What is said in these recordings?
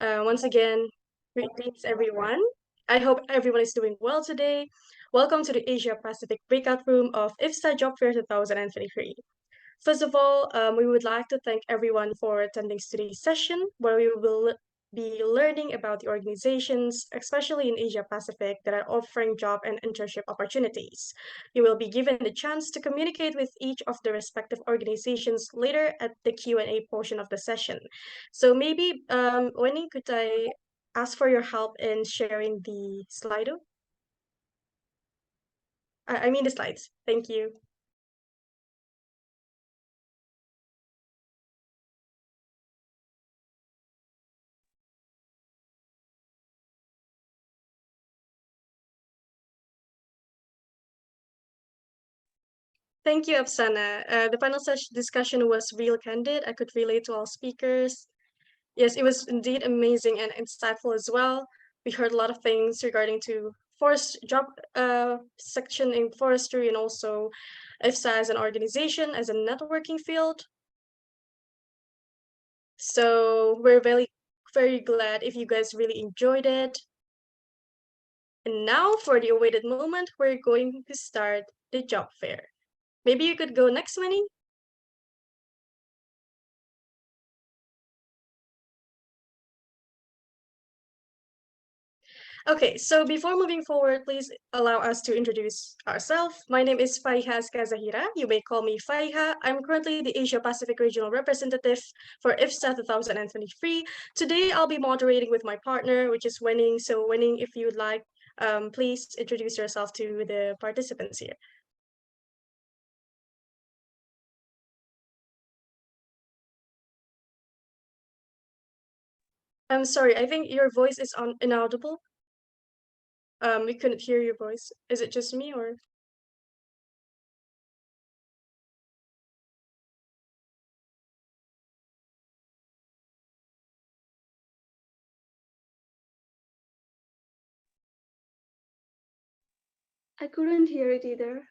Once again, greetings everyone. I hope everyone is doing well today. Welcome to the Asia Pacific Breakout Room of IFSA Job Fair 2023. First of all, we would like to thank everyone for attending today's session, where we will be learning about the organizations, especially in Asia Pacific, that are offering job and internship opportunities. You will be given the chance to communicate with each of the respective organizations later at the Q&A portion of the session. So maybe, Winnie, could I ask for your help in sharing the Slido? I mean the slides. Thank you. Thank you, Afsana. The panel discussion was real candid. I could relate to all speakers. Yes, it was indeed amazing and insightful as well. We heard a lot of things regarding to forest job section in forestry and also IFSA as an organization, as a networking field. So we're very glad if you guys really enjoyed it. And now for the awaited moment, we're going to start the job fair. Maybe you could go next, Winnie? Okay, so before moving forward, please allow us to introduce ourselves. My name is Faiha Skazahira. You may call me Faiha. I'm currently the Asia Pacific Regional Representative for IFSA 2023. Today, I'll be moderating with my partner, which is Wenning. So Wenning, if you would like, please introduce yourself to the participants here. I'm sorry, I think your voice is inaudible. We couldn't hear your voice. Is it just me or? I couldn't hear it either.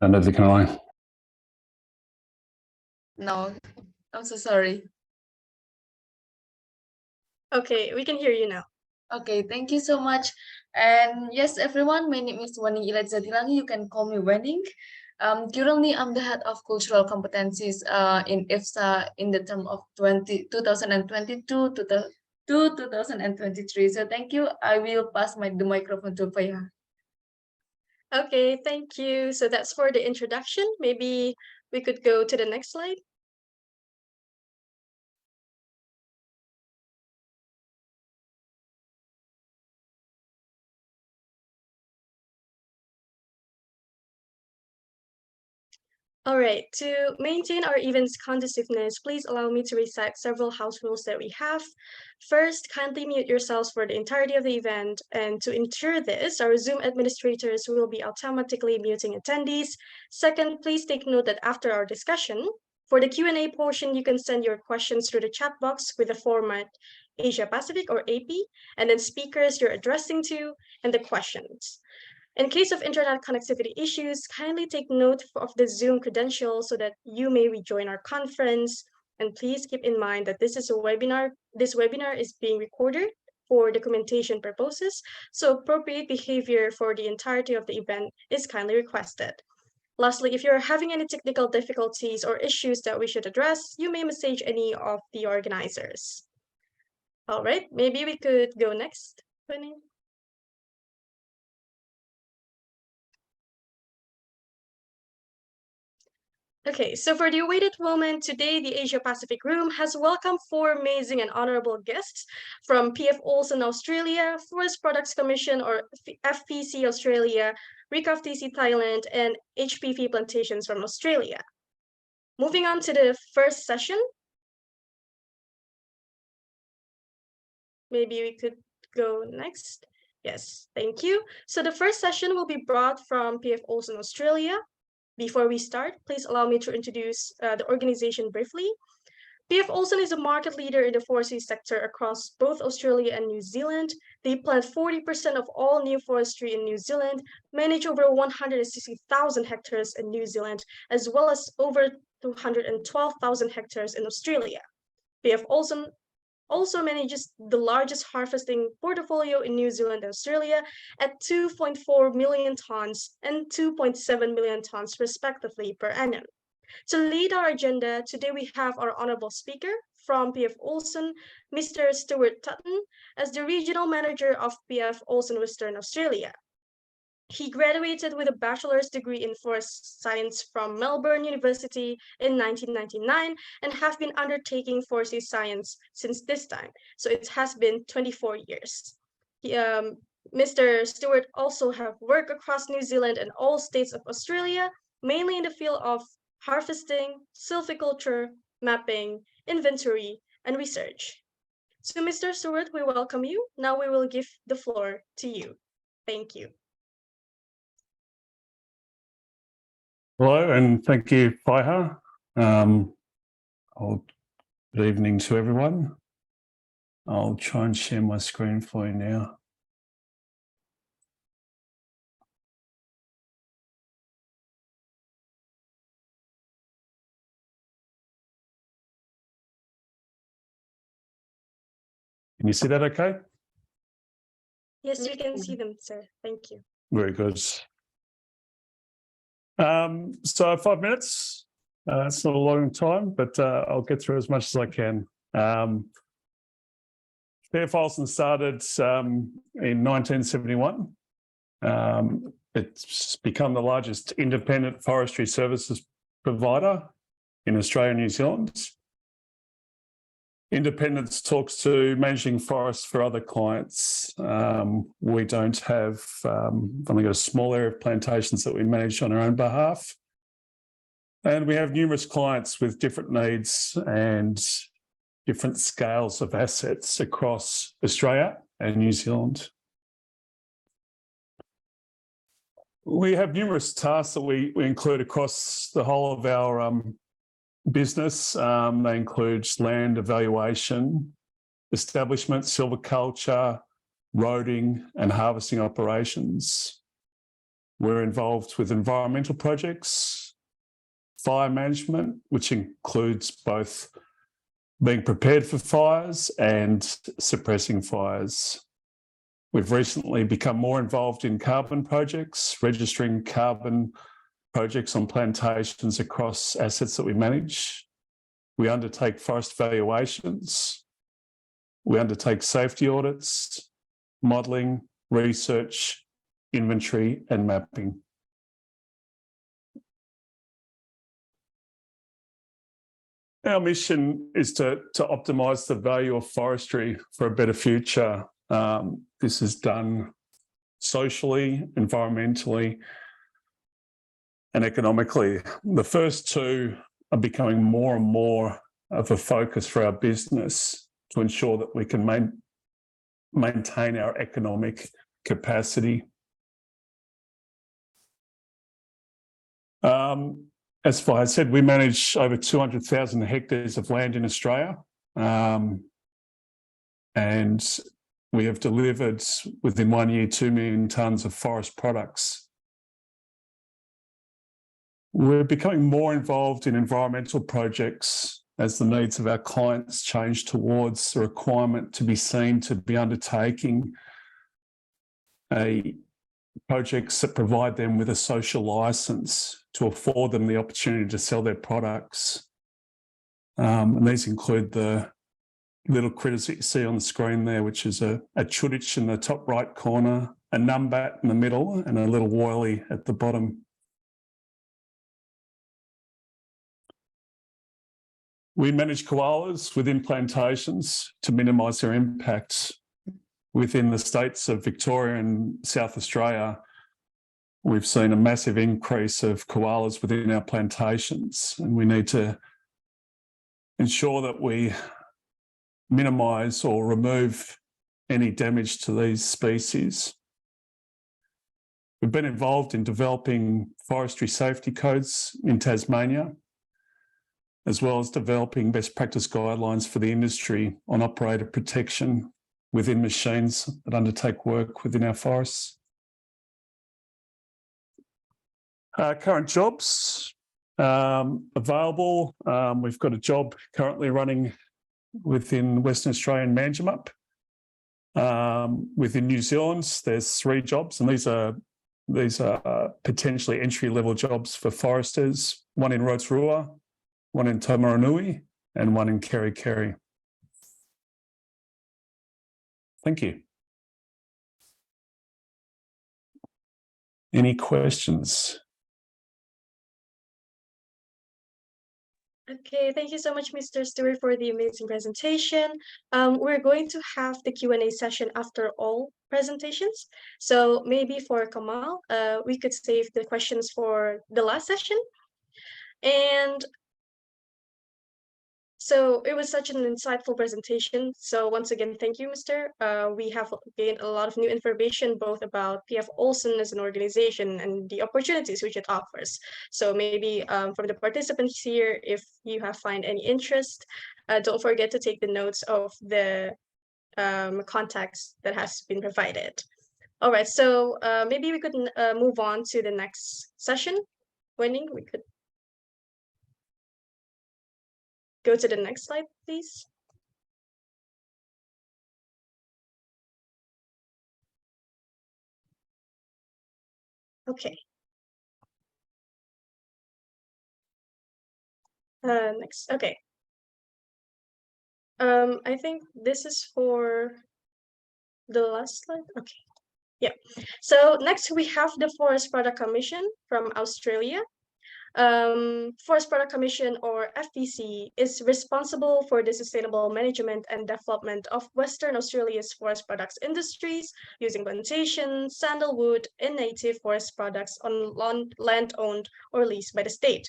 Can I? No, I'm so sorry. Okay, we can hear you now. Okay, thank you so much. And yes, everyone, my name is Wenning Iladzatilangi. You can call me Wenning. Currently, I'm the head of cultural competencies in IFSA in the term of 2022 to 2023. So thank you. I will pass the microphone to Faya. Okay, thank you. So that's for the introduction. Maybe we could go to the next slide. All right, to maintain our event's conduciveness, please allow me to recite several house rules that we have. First, kindly mute yourselves for the entirety of the event. And to ensure this, our Zoom administrators will be automatically muting attendees. Second, please take note that after our discussion, for the Q&A portion, you can send your questions through the chat box with the format Asia Pacific or AP, and then speakers you're addressing to, and the questions. In case of internet connectivity issues, kindly take note of the Zoom credentials so that you may rejoin our conference. And please keep in mind that this is a webinar. This webinar is being recorded for documentation purposes, so appropriate behavior for the entirety of the event is kindly requested. Lastly, if you're having any technical difficulties or issues that we should address, you may message any of the organizers. All right, maybe we could go next, Winnie. Okay, so for the awaited moment, today the Asia Pacific Room has welcomed 4 amazing and honorable guests from PFOlsen Australia, Forest Products Commission or FPC Australia, RECOFTC Thailand, and HPV Plantations from Australia. Moving on to the first session. Maybe we could go next. Yes, thank you. So the first session will be brought from PFOlsen Australia. Before we start, please allow me to introduce the organization briefly. PFOlsen is a market leader in the forestry sector across both Australia and New Zealand. They plant 40% of all new forestry in New Zealand, manage over 160,000 hectares in New Zealand, as well as over 212,000 hectares in Australia. PFOlsen also manages the largest harvesting portfolio in New Zealand and Australia at 2.4 million tons and 2.7 million tons respectively per annum. To lead our agenda, today we have our honorable speaker from PFOlsen, Mr. Stuart Tutton, as the Regional Manager of PFOlsen Western Australia. He graduated with a bachelor's degree in forest science from Melbourne University in 1999 and have been undertaking forestry science since this time. So it has been 24 years. Mr. Stewart also have worked across New Zealand and all states of Australia, mainly in the field of harvesting, silviculture, mapping, inventory, and research. So Mr. Stewart, we welcome you. Now we will give the floor to you. Thank you. Hello, and thank you, Faiha. Good evening to everyone. I'll try and share my screen for you now. Can you see that okay? Yes, we can see them, sir. Thank you. Very good. So 5 minutes, it's not a long time, but I'll get through as much as I can. PFOlsen started in 1971. It's become the largest independent forestry services provider in Australia and New Zealand. Independence talks to managing forests for other clients. We don't have, we've only got a small area of plantations that we manage on our own behalf. And we have numerous clients with different needs and different scales of assets across Australia and New Zealand. We have numerous tasks that we include across the whole of our business. They include land evaluation, establishment, silviculture, roading and harvesting operations. We're involved with environmental projects, fire management, which includes both being prepared for fires and suppressing fires. We've recently become more involved in carbon projects, registering carbon projects on plantations across assets that we manage. We undertake forest valuations. We undertake safety audits, modelling, research, inventory and mapping. Our mission is to optimise the value of forestry for a better future. This is done socially, environmentally, and economically. The first two are becoming more and more of a focus for our business to ensure that we can maintain our economic capacity. As Fai said, we manage over 200,000 hectares of land in Australia, and we have delivered within 1 year 2 million tonnes of forest products. We're becoming more involved in environmental projects as the needs of our clients change towards the requirement to be seen to be undertaking projects that provide them with a social licence to afford them the opportunity to sell their products. And these include the little critters that you see on the screen there, which is a chuditch in the top right corner, a numbat in the middle, and a little woylie at the bottom. We manage koalas within plantations to minimise their impact. Within the states of Victoria and South Australia, we've seen a massive increase of koalas within our plantations, and we need to ensure that we minimise or remove any damage to these species. We've been involved in developing forestry safety codes in Tasmania, as well as developing best practice guidelines for the industry on operator protection within machines that undertake work within our forests. Current jobs available. We've got a job currently running within Western Australia and Manjimup. Within New Zealand, there's 3 jobs, and these are potentially entry-level jobs for foresters, one in Rotorua, one in Taumarunui, and one in Kerikeri. Thank you. Any questions? Okay, thank you so much, Mr. Stewart, for the amazing presentation. We're going to have the Q&A session after all presentations. So maybe for Kamal, we could save the questions for the last session. And so it was such an insightful presentation. So once again, thank you, Mr. We have gained a lot of new information, both about PFOlsen as an organization and the opportunities which it offers. So maybe from the participants here, if you have find any interest, don't forget to take the notes of the contacts that has been provided. All right, so maybe we could move on to the next session. Winning, we could go to the next slide, please. Okay. Next, okay. I think this is for the last slide. Okay. Yeah. So next we have the Forest Product Commission from Australia. Forest Product Commission, or FPC, is responsible for the sustainable management and development of Western Australia's forest products industries using plantations, sandalwood, and native forest products on land owned or leased by the state.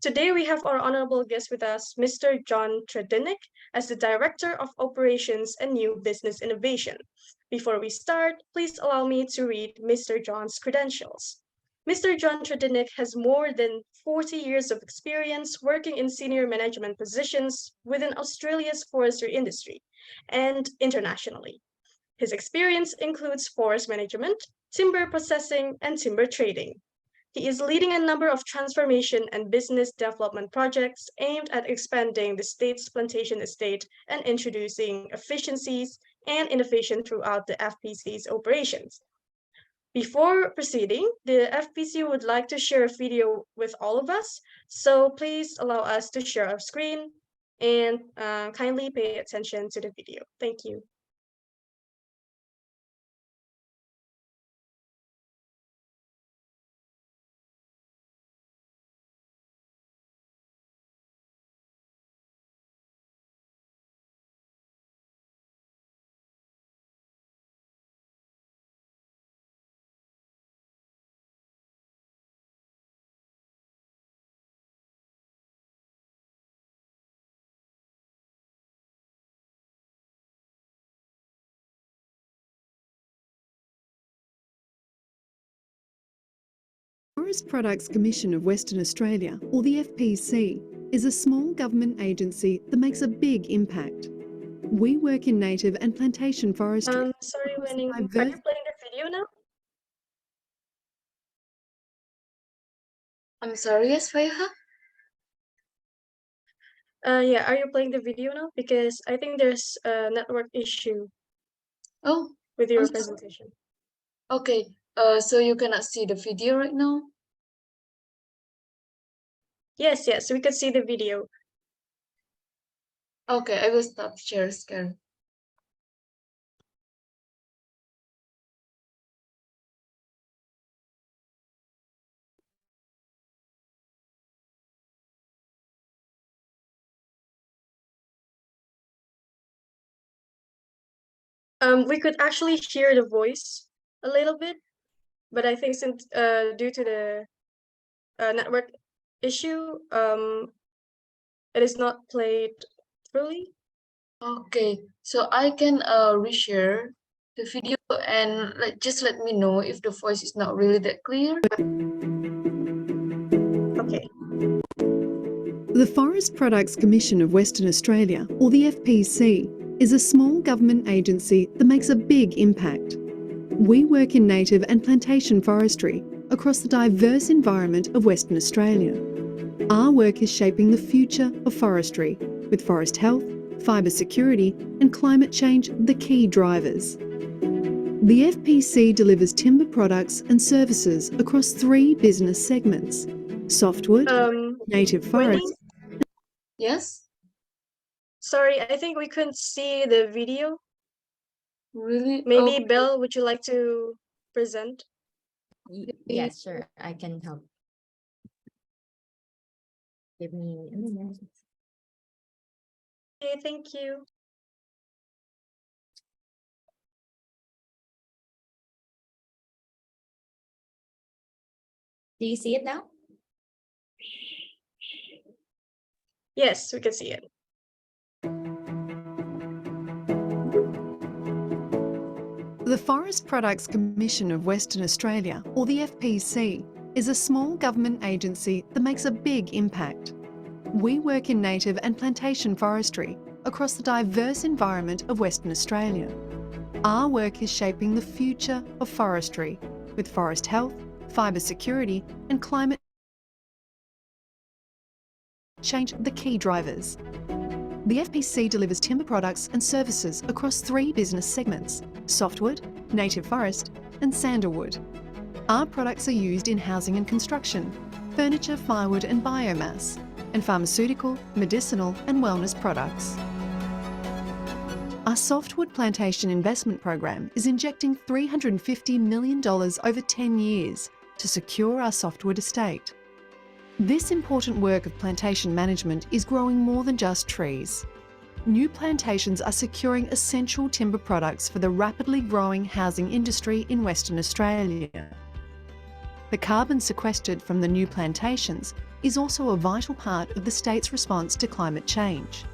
Today, we have our honorable guest with us, Mr. John Tredinnick, as the Director of Operations and New Business Innovation. Before we start, please allow me to read Mr. John's credentials. Mr. John Tredinnick has more than 40 years of experience working in senior management positions within Australia's forestry industry and internationally. His experience includes forest management, timber processing, and timber trading. He is leading a number of transformation and business development projects aimed at expanding the state's plantation estate and introducing efficiencies and innovation throughout the FPC's operations. Before proceeding, the FPC would like to share a video with all of us, so please allow us to share our screen and kindly pay attention to the video. Thank you. Forest Products Commission of Western Australia, or the FPC, is a small government agency that makes a big impact. We work in native and plantation forestry. Sorry, Winning, are you playing the video now? I'm sorry, yes, Faiha? Yeah, are you playing the video now? Because I think there's a network issue with your presentation. Okay, so you cannot see the video right now? Yes, we could see the video. Okay, I will stop share screen. We could actually hear the voice a little bit, but I think since due to the network issue, it is not played truly. Okay, so I can reshare the video and just let me know if the voice is not really that clear. Okay. The Forest Products Commission of Western Australia, or the FPC, is a small government agency that makes a big impact. We work in native and plantation forestry across the diverse environment of Western Australia. Our work is shaping the future of forestry with forest health, fibre security and climate change the key drivers. The FPC delivers timber products and services across 3 business segments: softwood, native Winnie, forest. Yes, sorry, I think we couldn't see the video. really? Maybe Okay. Belle, would you like to present? Yes, sure. I can help. Give me a minute. Okay, thank you. Do you see it now? Yes, we can see it. The Forest Products Commission of Western Australia, or the FPC, is a small government agency that makes a big impact. We work in native and plantation forestry across the diverse environment of Western Australia. Our work is shaping the future of forestry, with forest health, fibre security and climate change the key drivers. The FPC delivers timber products and services across 3 business segments: softwood, native forest and sandalwood. Our products are used in housing and construction, furniture, firewood and biomass, and pharmaceutical, medicinal and wellness products. Our softwood plantation investment program is injecting $350 million over 10 years to secure our softwood estate. This important work of plantation management is growing more than just trees. New plantations are securing essential timber products for the rapidly growing housing industry in Western Australia. The carbon sequestered from the new plantations is also a vital part of the state's response to climate change.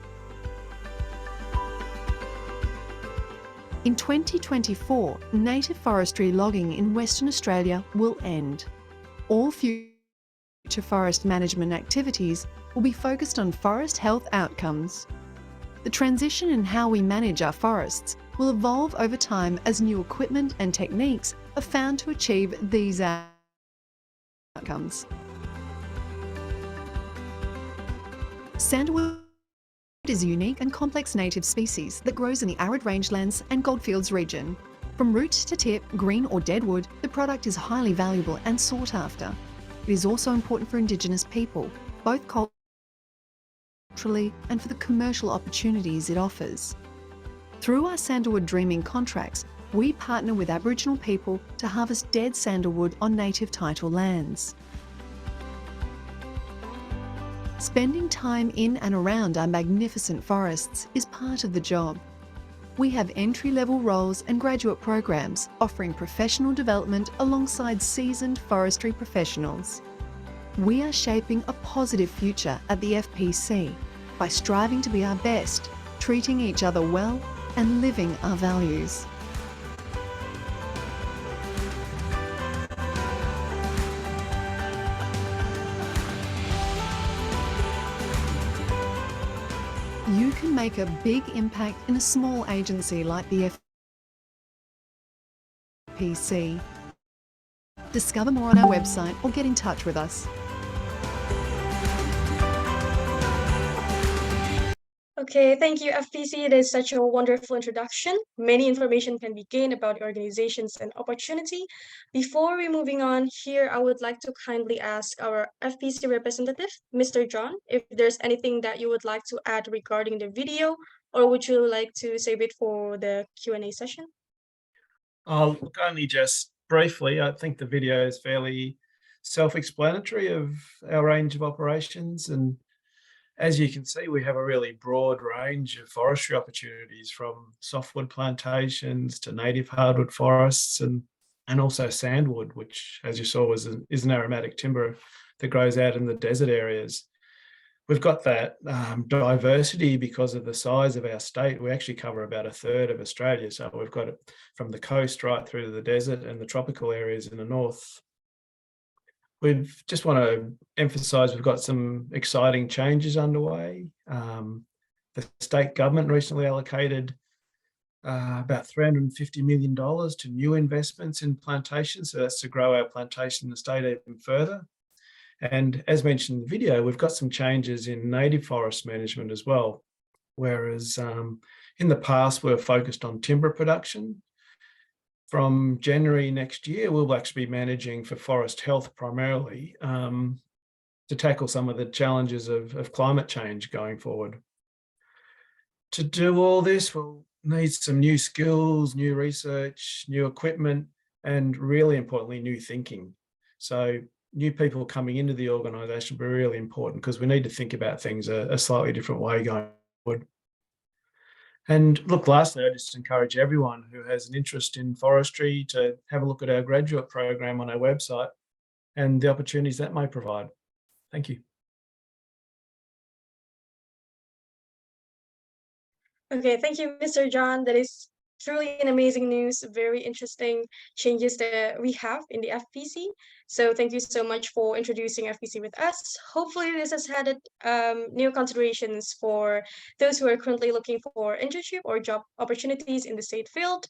In 2024, native forestry logging in Western Australia will end. All future forest management activities will be focused on forest health outcomes. The transition in how we manage our forests will evolve over time as new equipment and techniques are found to achieve these outcomes. Sandalwood is a unique and complex native species that grows in the arid rangelands and goldfields region. From root to tip, green or dead wood, the product is highly valuable and sought after. It is also important for Indigenous people, both culturally and for the commercial opportunities it offers. Through our Sandalwood Dreaming contracts, we partner with Aboriginal people to harvest dead sandalwood on native title lands. Spending time in and around our magnificent forests is part of the job. We have entry-level roles and graduate programs offering professional development alongside seasoned forestry professionals. We are shaping a positive future at the FPC by striving to be our best, treating each other well and living our values. You can make a big impact in a small agency like the FPC. Discover more on our website or get in touch with us. Okay, thank you, FPC. It is such a wonderful introduction. Many information can be gained about organizations and opportunity. Before we moving on here, I would like to kindly ask our FPC representative, Mr. John, if there's anything that you would like to add regarding the video, or would you like to save it for the Q&A session? Look, only just briefly, I think the video is fairly self-explanatory of our range of operations, and as you can see, we have a really broad range of forestry opportunities, from softwood plantations to native hardwood forests and also sandwood, which, as you saw, is an aromatic timber that grows out in the desert areas. We've got that diversity because of the size of our state. We actually cover about 1/3 of Australia. So we've got it from the coast right through to the desert and the tropical areas in the north. We just want to emphasise we've got some exciting changes underway. The state government recently allocated about $350 million to new investments in plantations. So that's to grow our plantation estate even further. And as mentioned in the video, we've got some changes in native forest management as well. whereas in the past we were focused on timber production. From January next year, we'll actually be managing for forest health primarily to tackle some of the challenges of climate change going forward. To do all this, we'll need some new skills, new research, new equipment, and really importantly, new thinking. So new people coming into the organisation will be really important because we need to think about things a slightly different way going forward. And look, lastly, I just encourage everyone who has an interest in forestry to have a look at our graduate program on our website and the opportunities that may provide. Thank you. Okay, thank you, Mr. John. That is truly an amazing news, very interesting changes that we have in the FPC. So thank you so much for introducing FPC with us. Hopefully this has had new considerations for those who are currently looking for internship or job opportunities in the state field.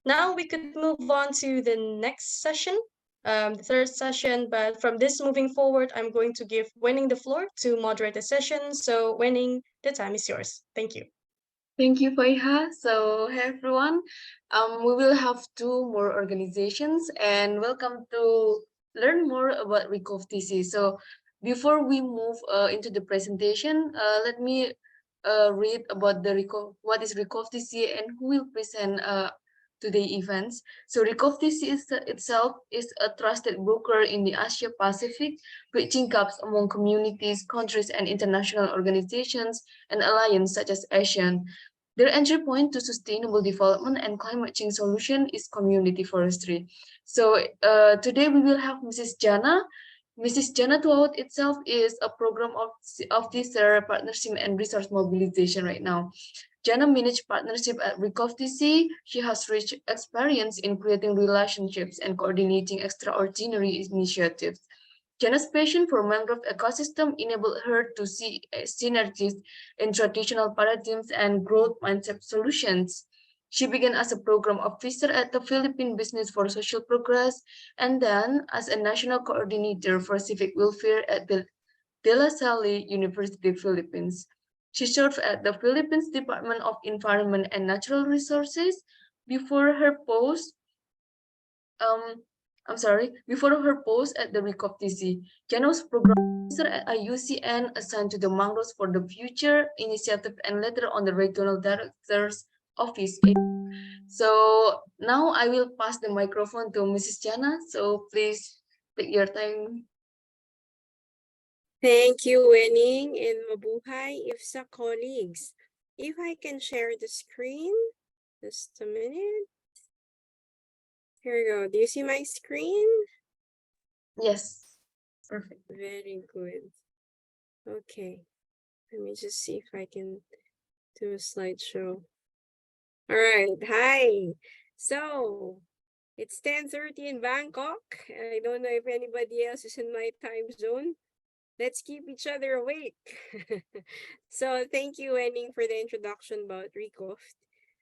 Now we could move on to the next session, the third session, but from this moving forward, I'm going to give Wenning the floor to moderate the session. So Wenning, the time is yours. Thank you. Thank you, Faiha. So, hey everyone, we will have 2 more organizations and welcome to learn more about RECOFTC. So, before we move into the presentation, let me read about what is RECOFTC and who will present today events. So RECOFTC itself is a trusted broker in the Asia Pacific, bridging gaps among communities, countries, and international organizations and alliances such as ASEAN. Their entry point to sustainable development and climate change solution is community forestry. So today we will have Mrs. Jana. Mrs. Jana Tuawat itself is a program of this partnership and resource mobilization right now. Jana managed partnership at RECOFTC. She has rich experience in creating relationships and coordinating extraordinary initiatives. Jana's passion for mangrove ecosystem enabled her to see synergies in traditional paradigms and growth mindset solutions. She began as a program officer at the Philippine Business for Social Progress and then as a national coordinator for civic welfare at the De La Salle University, Philippines. She served at the Philippines Department of Environment and Natural Resources before her post at the RECOFTC. Jana was program officer at IUCN assigned to the Mangroves for the Future initiative and later on the regional director's office. So now I will pass the microphone to Mrs. Jana. So please take your time. Thank you, Wenning and Mabuhay IFSA colleagues. If I can share the screen, just a minute. Here we go. Do you see my screen? Yes, perfect. Very good. Okay, let me just see if I can do a slideshow. All right, hi. So it's 10:30 in Bangkok. I don't know if anybody else is in my time zone. Let's keep each other awake. So thank you, Wenning, for the introduction about RECOFT.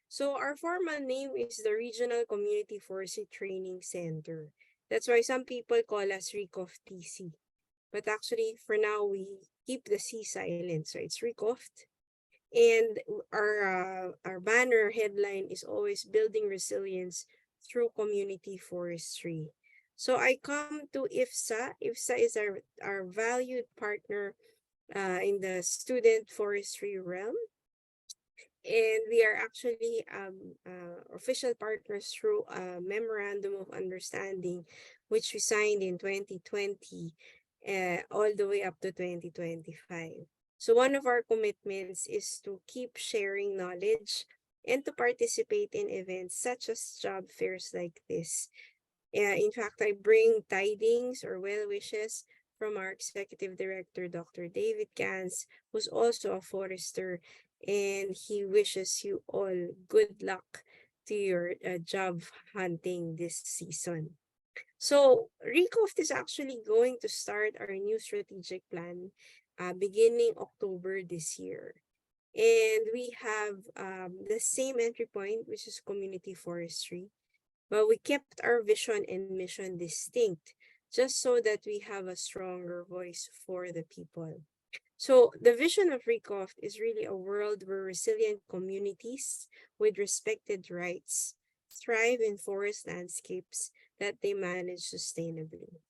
So our formal name is the Regional Community Forestry Training Center. That's why some people call us RECOFTC. But actually, for now, we keep the C silent. So it's RECOFT. And our banner headline is always building resilience through community forestry. So I come to IFSA. IFSA is our valued partner in the student forestry realm. And we are actually official partners through a memorandum of understanding, which we signed in 2020, all the way up to 2025. So one of our commitments is to keep sharing knowledge and to participate in events such as job fairs like this. In fact, I bring tidings or well wishes from our executive director, Dr. David Gans, who's also a forester, and he wishes you all good luck to your job hunting this season. So RECOFT is actually going to start our new strategic plan beginning October this year. And we have the same entry point, which is community forestry. But we kept our vision and mission distinct just so that we have a stronger voice for the people. So the vision of RECOFT is really a world where resilient communities with respected rights thrive in forest landscapes that they manage sustainably.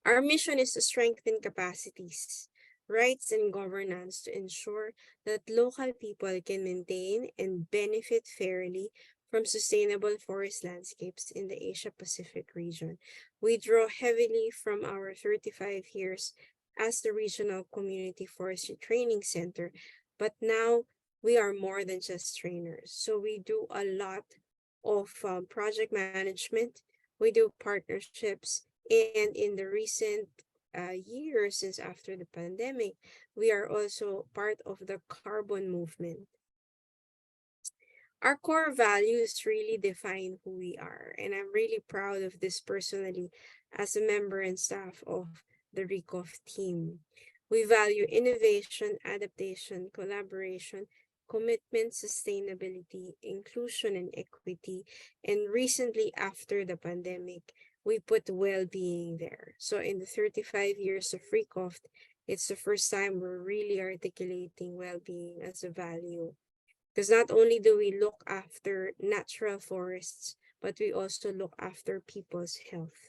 Our mission is to strengthen capacities, rights, and governance to ensure that local people can maintain and benefit fairly from sustainable forest landscapes in the Asia Pacific region. We draw heavily from our 35 years as the Regional Community Forestry Training Center, but now we are more than just trainers. So we do a lot of project management, we do partnerships, and in the recent years since after the pandemic, we are also part of the carbon movement. Our core values really define who we are, and I'm really proud of this personally as a member and staff of the RECOF team. We value innovation, adaptation, collaboration, commitment, sustainability, inclusion, and equity. And recently, after the pandemic, we put well-being there. So in the 35 years of RECOF, it's the first time we're really articulating well-being as a value. Because not only do we look after natural forests, but we also look after people's health.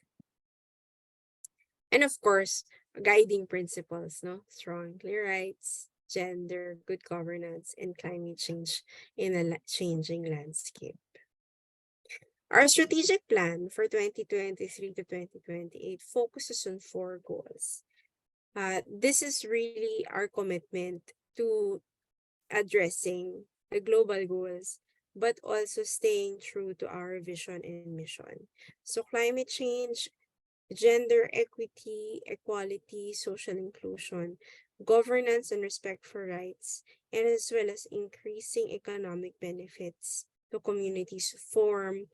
And of course, guiding principles, no? Strong, clear rights, gender, good governance, and climate change in a changing landscape. Our strategic plan for 2023 to 2028 focuses on 4 goals. This is really our commitment to addressing the global goals, but also staying true to our vision and mission. So climate change, gender equity, equality, social inclusion, governance and respect for rights, and as well as increasing economic benefits to communities form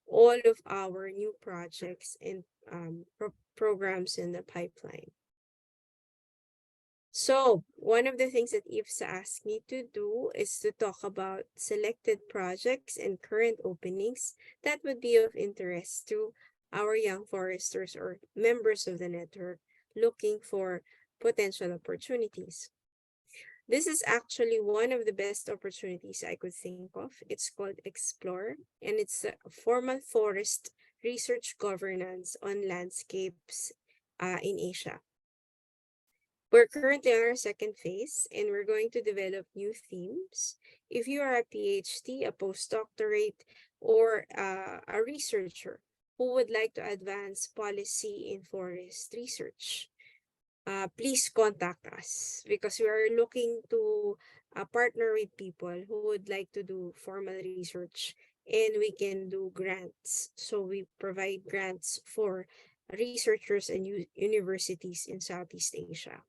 all of our new projects and programs in the pipeline. So one of the things that IFSA asked me to do is to talk about selected projects and current openings that would be of interest to our young foresters or members of the network looking for potential opportunities. This is actually one of the best opportunities I could think of. It's called Explore, and it's a formal forest research governance on landscapes in Asia. We're currently on our second phase, and we're going to develop new themes. If you are a PhD, a postdoctorate, or a researcher who would like to advance policy in forest research, please contact us because we are looking to partner with people who would like to do formal research, and we can do grants. So we provide grants for researchers and universities in Southeast Asia.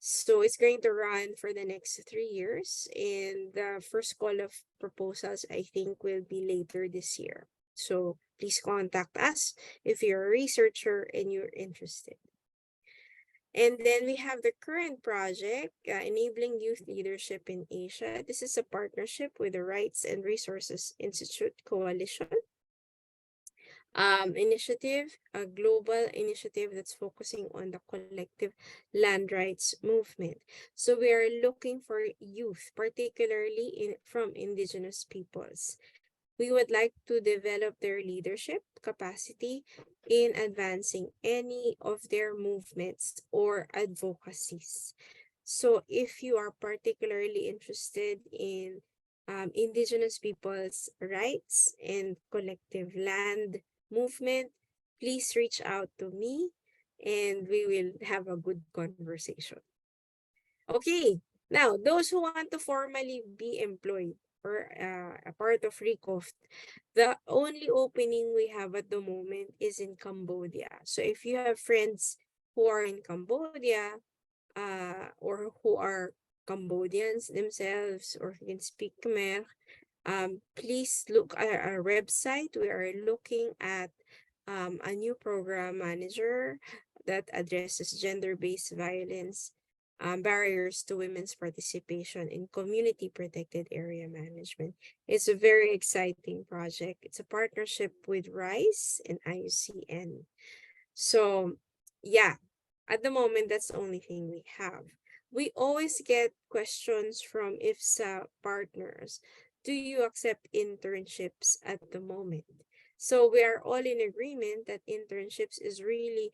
So it's going to run for the next 3 years, and the first call of proposals, I think, will be later this year. So please contact us if you're a researcher and you're interested. And then we have the current project, Enabling Youth Leadership in Asia. This is a partnership with the Rights and Resources Institute Coalition initiative, a global initiative that's focusing on the collective land rights movement. So we are looking for youth, particularly from indigenous peoples. We would like to develop their leadership capacity in advancing any of their movements or advocacies. So if you are particularly interested in indigenous people's rights and collective land movement, please reach out to me and we will have a good conversation. Okay, now those who want to formally be employed or a part of RECOFT, the only opening we have at the moment is in Cambodia. So if you have friends who are in Cambodia or who are Cambodians themselves or who can speak Khmer, please look at our website. We are looking at a new program manager that addresses gender-based violence, barriers to women's participation in community protected area management. It's a very exciting project. It's a partnership with RISE and IUCN. So yeah, At the moment, that's the only thing we have. We always get questions from IFSA partners. Do you accept internships at the moment? So we are all in agreement that internships is really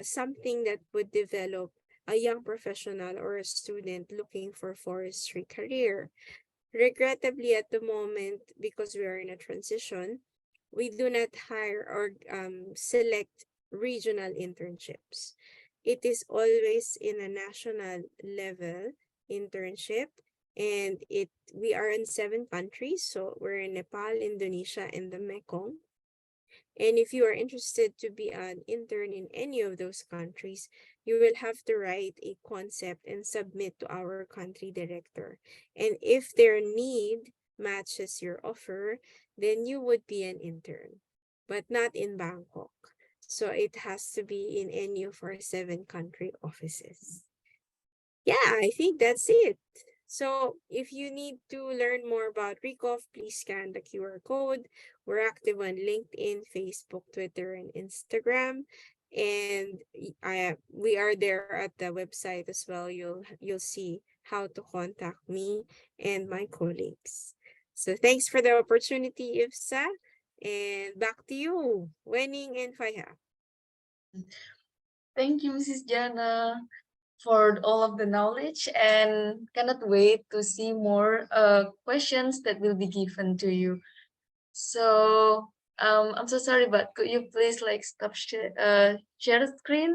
something that would develop a young professional or a student looking for forestry career. Regrettably, at the moment, because we are in a transition, we do not hire or select regional internships. It is always in a national level internship, and we are in 7 countries. So we're in Nepal, Indonesia, and the Mekong. And if you are interested to be an intern in any of those countries, you will have to write a concept and submit to our country director. And if their need matches your offer, then you would be an intern, but not in Bangkok. So it has to be in any of our 7 country offices. Yeah, I think that's it. So if you need to learn more about RECOF, please scan the QR code. We're active on LinkedIn, Facebook, Twitter, and Instagram. And we are there at the website as well. You'll see how to contact me and my colleagues. So thanks for the opportunity, IFSA. And back to you, Wenning and Faiha. Thank you, Mrs. Jana, for all of the knowledge, and cannot wait to see more questions that will be given to you. So I'm so sorry, but could you please like stop share the screen?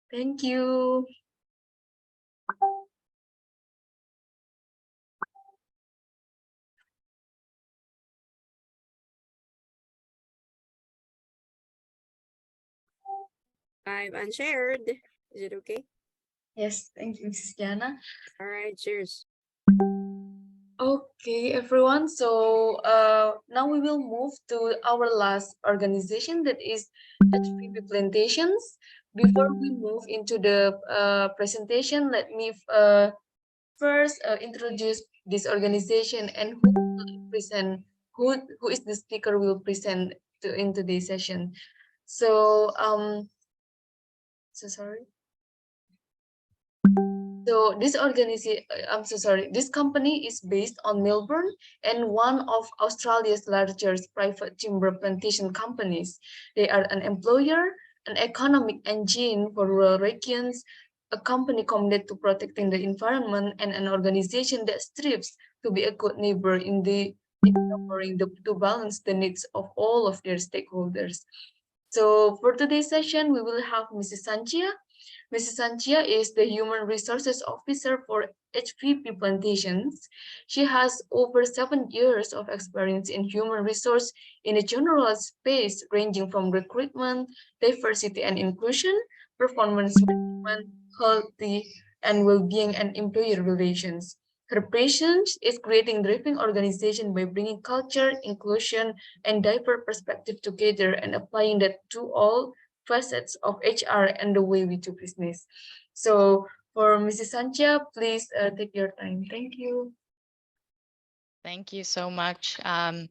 Thank you. I've unshared. Is it okay? Yes, thank you, Mrs. Jana. All right, cheers. Okay, everyone. So now we will move to our last organization, that is HPP Plantations. Before we move into the presentation, let me first introduce this organization and who will present, who is the speaker will present in today's session. So sorry. So this organization, I'm so sorry, this company is based on Melbourne and one of Australia's largest private timber plantation companies. They are an employer, an economic engine for rural regions, a company committed to protecting the environment, and an organization that strives to be a good neighbor in to balance the needs of all of their stakeholders. So for today's session, we will have Mrs. Sanchia. Mrs. Sanchia is the Human Resources Officer for HPP Plantations. She has over 7 years of experience in human resource in a general space ranging from recruitment, diversity and inclusion, performance management, healthy and well-being, and employee relations. Her passion is creating thriving organization by bringing culture, inclusion, and diverse perspective together and applying that to all facets of HR and the way we do business. So for Mrs. Sanchia, please take your time. Thank you. Thank you so much. And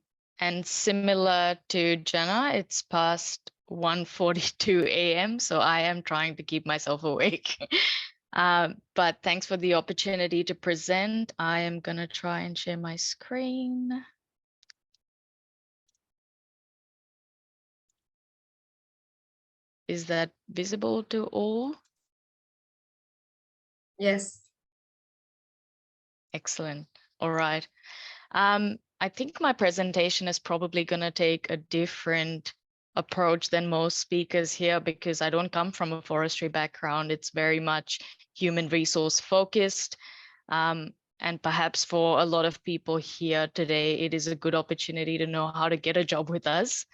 similar to Jenna, it's past 1:42 a.m. So I am trying to keep myself awake. But thanks for the opportunity to present. I am going to try and share my screen. Is that visible to all? Yes. Excellent. All right. I think my presentation is probably going to take a different approach than most speakers here because I don't come from a forestry background. It's very much human resource focused. And perhaps for a lot of people here today, it is a good opportunity to know how to get a job with us.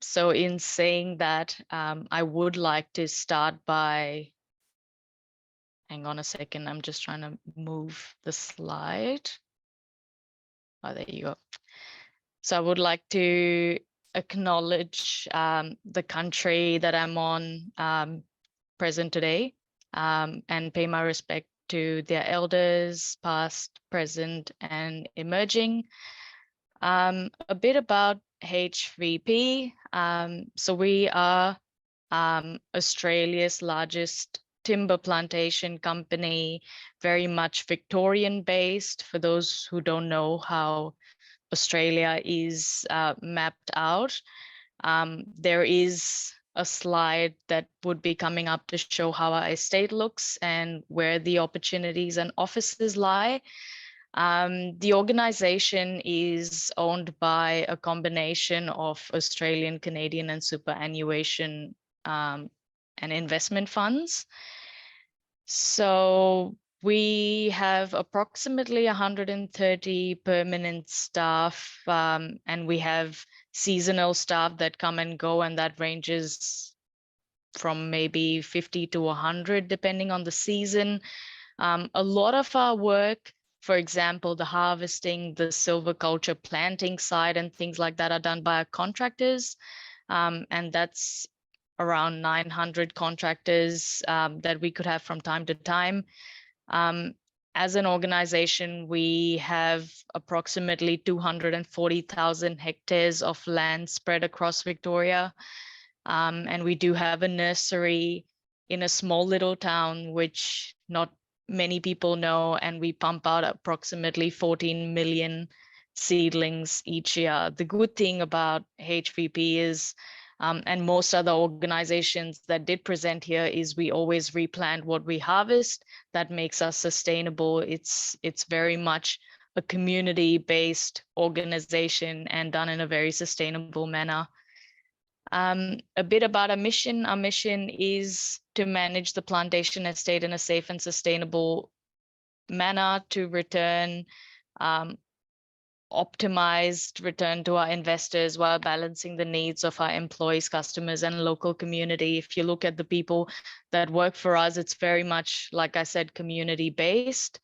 So in saying that, I would like to start by, hang on a second, I'm just trying to move the slide. Oh, there you go. So I would like to acknowledge the country that I'm on present today and pay my respect to their elders, past, present, and emerging. A bit about HVP. So we are Australia's largest timber plantation company, very much Victorian based. For those who don't know how Australia is mapped out, there is a slide that would be coming up to show how our estate looks and where the opportunities and offices lie. The organization is owned by a combination of Australian, Canadian, and superannuation and investment funds. So we have approximately 130 permanent staff, and we have seasonal staff that come and go, and that ranges from maybe 50 to 100 depending on the season. A lot of our work, for example, the harvesting, the silviculture planting side and things like that are done by our contractors. And that's around 900 contractors that we could have from time to time. As an organization, we have approximately 240,000 hectares of land spread across Victoria. And we do have a nursery in a small little town, which not many people know, and we pump out approximately 14 million seedlings each year. The good thing about HVP is, and most other organizations that did present here, is we always replant what we harvest. That makes us sustainable. It's very much a community-based organization and done in a very sustainable manner. A bit about our mission. Our mission is to manage the plantation estate in a safe and sustainable manner to return optimized return to our investors while balancing the needs of our employees, customers, and local community. If you look at the people that work for us, it's very much, like I said, community-based.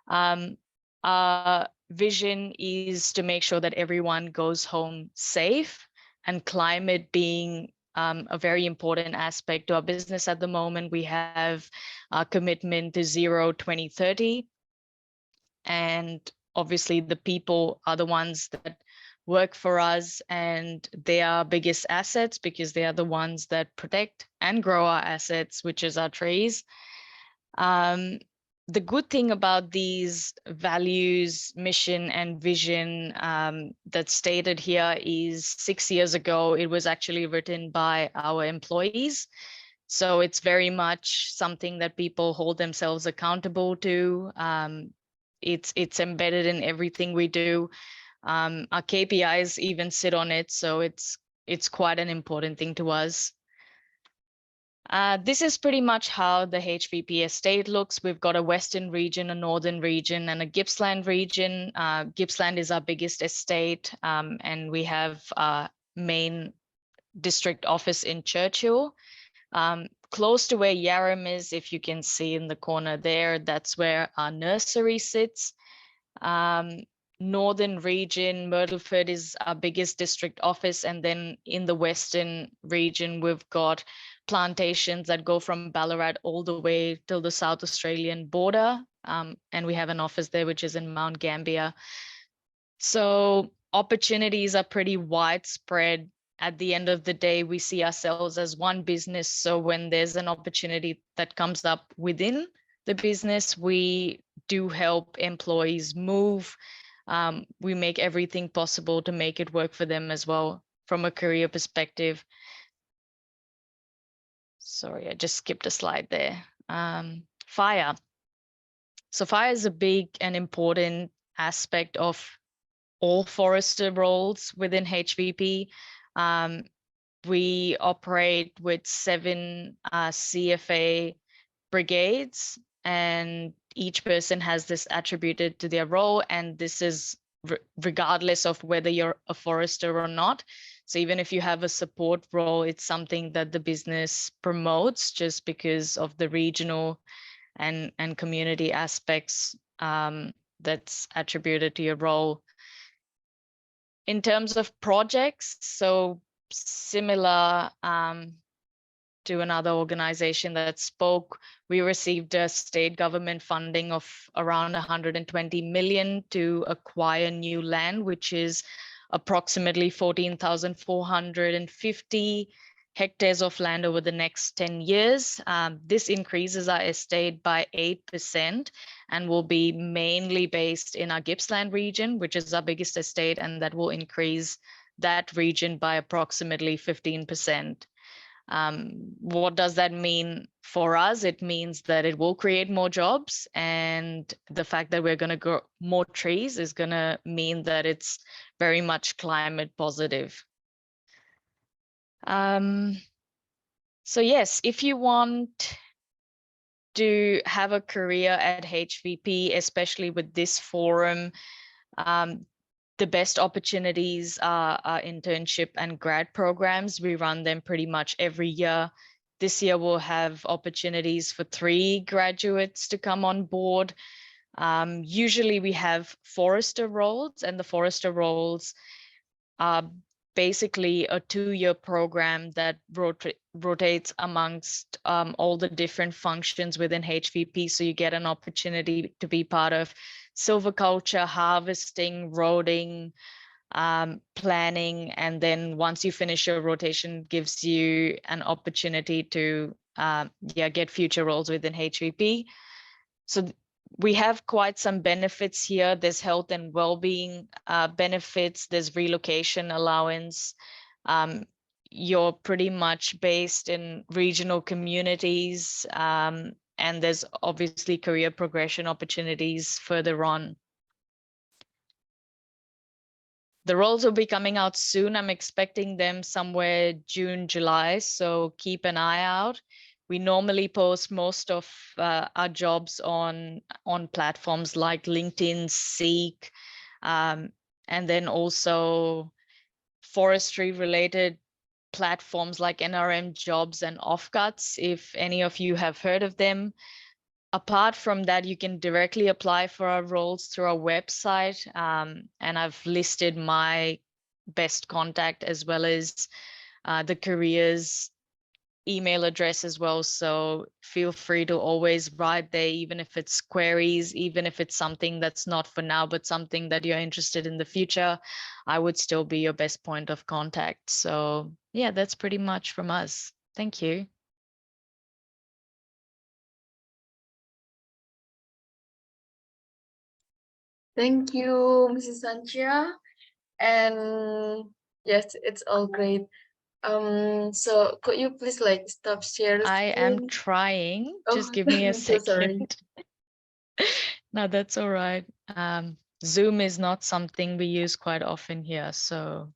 Our vision is to make sure that everyone goes home safe, and climate being a very important aspect to our business at the moment. We have a commitment to zero 2030. And obviously the people are the ones that work for us, and they are our biggest assets because they are the ones that protect and grow our assets, which is our trees. The good thing about these values, mission, and vision that's stated here is 6 years ago, it was actually written by our employees. So it's very much something that people hold themselves accountable to. It's embedded in everything we do. Our KPIs even sit on it, so it's quite an important thing to us. This is pretty much how the HVP estate looks. We've got a western region, a northern region, and a Gippsland region. Gippsland is our biggest estate, and we have our main district office in Churchill. Close to where Yarram is, if you can see in the corner there, that's where our nursery sits. Northern region, Myrtleford is our biggest district office, and then in the western region, we've got plantations that go from Ballarat all the way till the South Australian border, and we have an office there which is in Mount Gambier. So opportunities are pretty widespread. At the end of the day, we see ourselves as one business. So when there's an opportunity that comes up within the business, we do help employees move. We make everything possible to make it work for them as well from a career perspective. Sorry, I just skipped a slide there. Fire. So fire is a big and important aspect of all forester roles within HVP. We operate with 7 CFA brigades, and each person has this attributed to their role, and this is regardless of whether you're a forester or not. So even if you have a support role, it's something that the business promotes just because of the regional and community aspects that's attributed to your role. In terms of projects, so similar to another organization that spoke, we received a state government funding of around 120 million to acquire new land, which is approximately 14,450 hectares of land over the next 10 years. This increases our estate by 8% and will be mainly based in our Gippsland region, which is our biggest estate, and that will increase that region by approximately 15%. What does that mean for us? It means that it will create more jobs, and the fact that we're going to grow more trees is going to mean that it's very much climate positive. So yes, if you want to have a career at HVP, especially with this forum, the best opportunities are our internship and grad programs. We run them pretty much every year. This year we'll have opportunities for 3 graduates to come on board. Usually we have forester roles, and the forester roles are basically a 2-year program that rotates amongst all the different functions within HVP. So you get an opportunity to be part of silviculture, harvesting, roading, planning, and then once you finish your rotation, gives you an opportunity to get future roles within HVP. So we have quite some benefits here. There's health and well-being benefits. There's relocation allowance. You're pretty much based in regional communities, and there's obviously career progression opportunities further on. The roles will be coming out soon. I'm expecting them somewhere June, July, so keep an eye out. We normally post most of our jobs on platforms like LinkedIn, Seek, and then also forestry related platforms like NRM Jobs and Offcuts, if any of you have heard of them. Apart from that, you can directly apply for our roles through our website, and I've listed my best contact as well as the careers email address as well. So feel free to always write there, even if it's queries, even if it's something that's not for now, but something that you're interested in the future, I would still be your best point of contact. So yeah, that's pretty much from us. Thank you. Thank you, Mrs. Sanchia. And yes, it's all great. So could you please like stop sharing? I am trying. Just give me a so sorry. second. No, that's all right. Zoom is not something we use quite often here, so.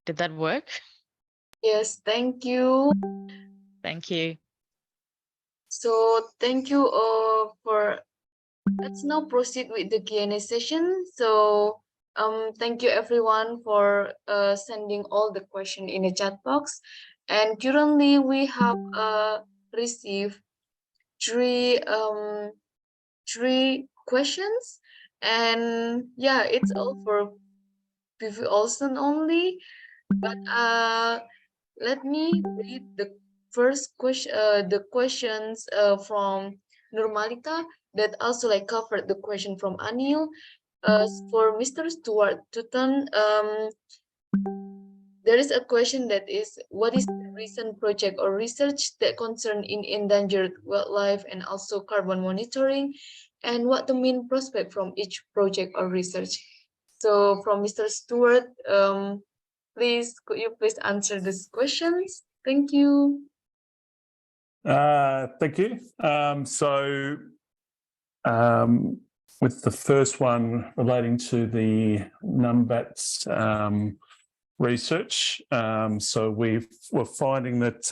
Did that work? Yes, thank you. Thank you. So thank you for, let's now proceed with the Q&A session. So thank you everyone for sending all the question in the chat box. And currently we have received three questions, and yeah, it's all for PFOlsen only. But let me read the first question, the questions from Nurmalita that also like covered the question from Anil. For Mr. Stuart Tutton, there is a question that is, what is the recent project or research that concern in endangered wildlife and also carbon monitoring, and what the main prospect from each project or research? So from Mr. Stuart, please, could you please answer these questions? Thank you. Thank you. With the first one relating to the NUMBATS research, so we're finding that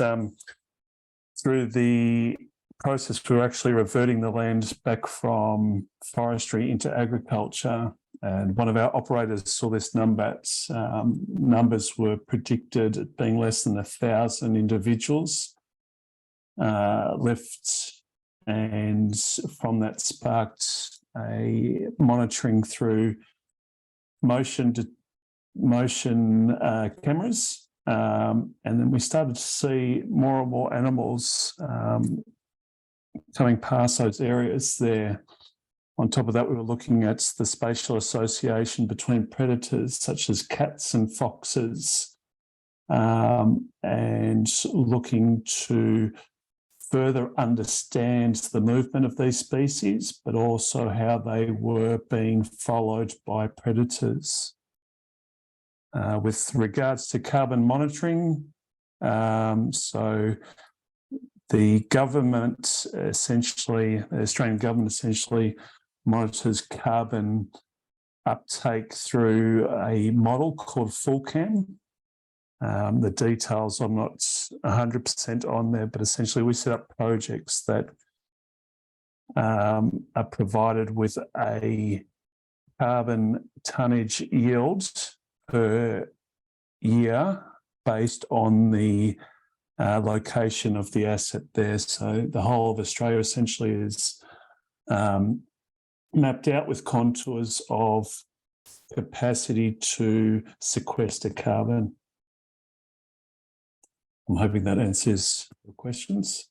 through the process, we're actually reverting the land back from forestry into agriculture. And one of our operators saw this NUMBATS. Numbers were predicted at being less than 1,000 individuals left, and from that sparked a monitoring through motion cameras, and then we started to see more and more animals coming past those areas there. On top of that, we were looking at the spatial association between predators such as cats and foxes, and looking to further understand the movement of these species, but also how they were being followed by predators. With regards to carbon monitoring, so the government essentially, the Australian government essentially monitors carbon uptake through a model called FullCam. The details I'm not 100% on there, but essentially we set up projects that are provided with a carbon tonnage yield per year based on the location of the asset there. So the whole of Australia essentially is mapped out with contours of capacity to sequester carbon. I'm hoping that answers your questions.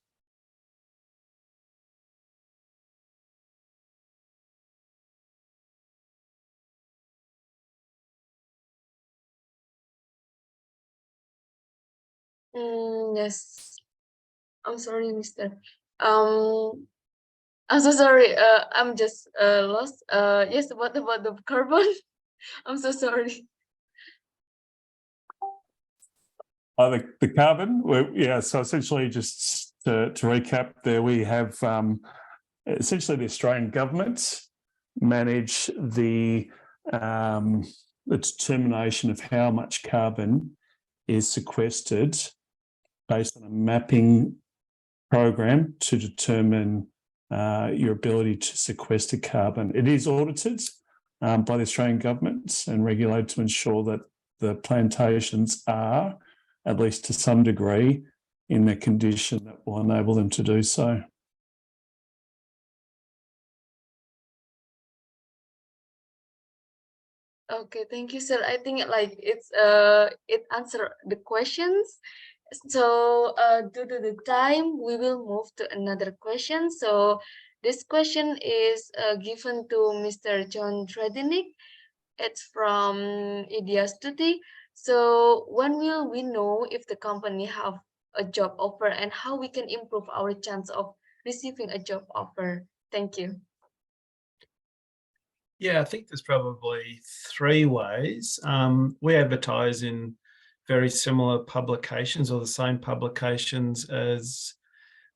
Yes. I'm sorry, Mr. I'm so sorry. I'm just lost. Yes, what about the carbon? I'm so sorry. The carbon, yeah, so essentially just to recap there, we have essentially the Australian government manage the determination of how much carbon is sequestered based on a mapping program to determine your ability to sequester carbon. It is audited by the Australian government and regulated to ensure that the plantations are, at least to some degree, in the condition that will enable them to do so. Okay, thank you, sir. I think it answered the questions. So due to the time, we will move to another question. So this question is given to Mr. John Tredinik. It's from Idea Stuti. So when will we know if the company have a job offer and how we can improve our chance of receiving a job offer? Thank you. Yeah, I think there's probably 3 ways. We advertise in very similar publications or the same publications as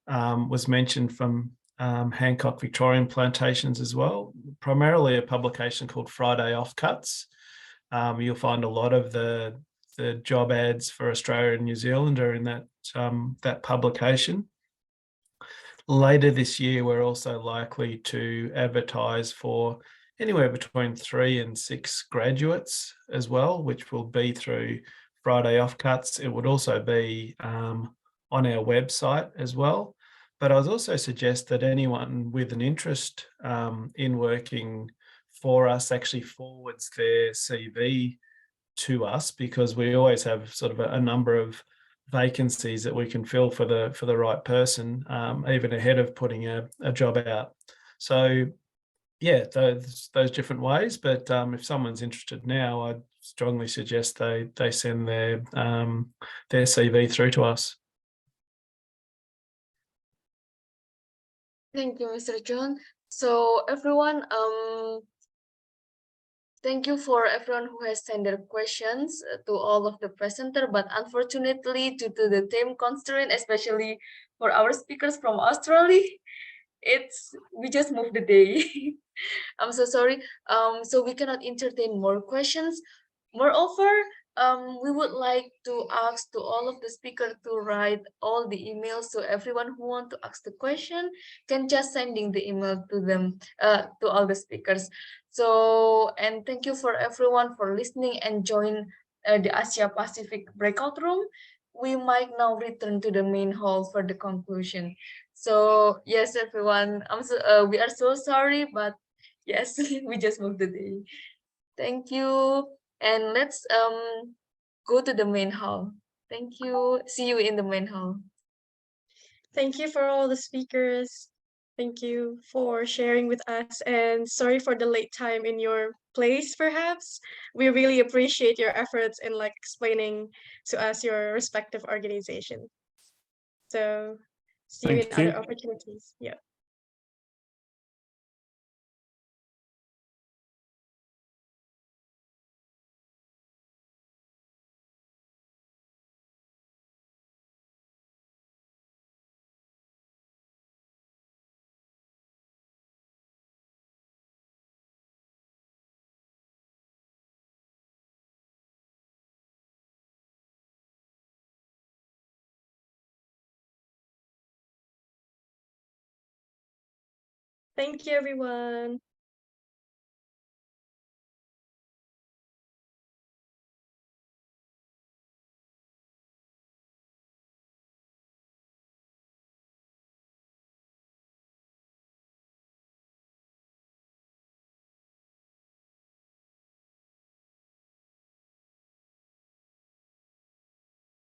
was mentioned from Hancock Victorian Plantations as well, primarily a publication called Friday Offcuts. You'll find a lot of the job ads for Australia and New Zealand are in that publication. Later this year, we're also likely to advertise for anywhere between 3 and 6 graduates as well, which will be through Friday Offcuts. It would also be on our website as well. But I'd also suggest that anyone with an interest in working for us actually forwards their CV to us, because we always have sort of a number of vacancies that we can fill for the right person, even ahead of putting a job out. So yeah, those different ways. But if someone's interested now, I'd strongly suggest they send their CV through to us. Thank you, Mr. John. So everyone, thank you for everyone who has sent their questions to all of the presenter, but unfortunately, due to the time constraint, especially for our speakers from Australia, we just moved the day. I'm so sorry. So we cannot entertain more questions. Moreover, we would like to ask to all of the speakers to write all the emails. So everyone who want to ask the question can just sending the email to them, to all the speakers. So, and thank you for everyone for listening and join the Asia Pacific Breakout Room. We might now return to the main hall for the conclusion. So yes, everyone, we are so sorry, but yes, we just moved the day. Thank you. And let's go to the main hall. Thank you. See you in the main hall. Thank you for all the speakers. Thank you for sharing with us, and sorry for the late time in your place, perhaps. We really appreciate your efforts in like explaining to us your respective organization. So see you in Thank other you. opportunities. Yeah. Thank you, everyone.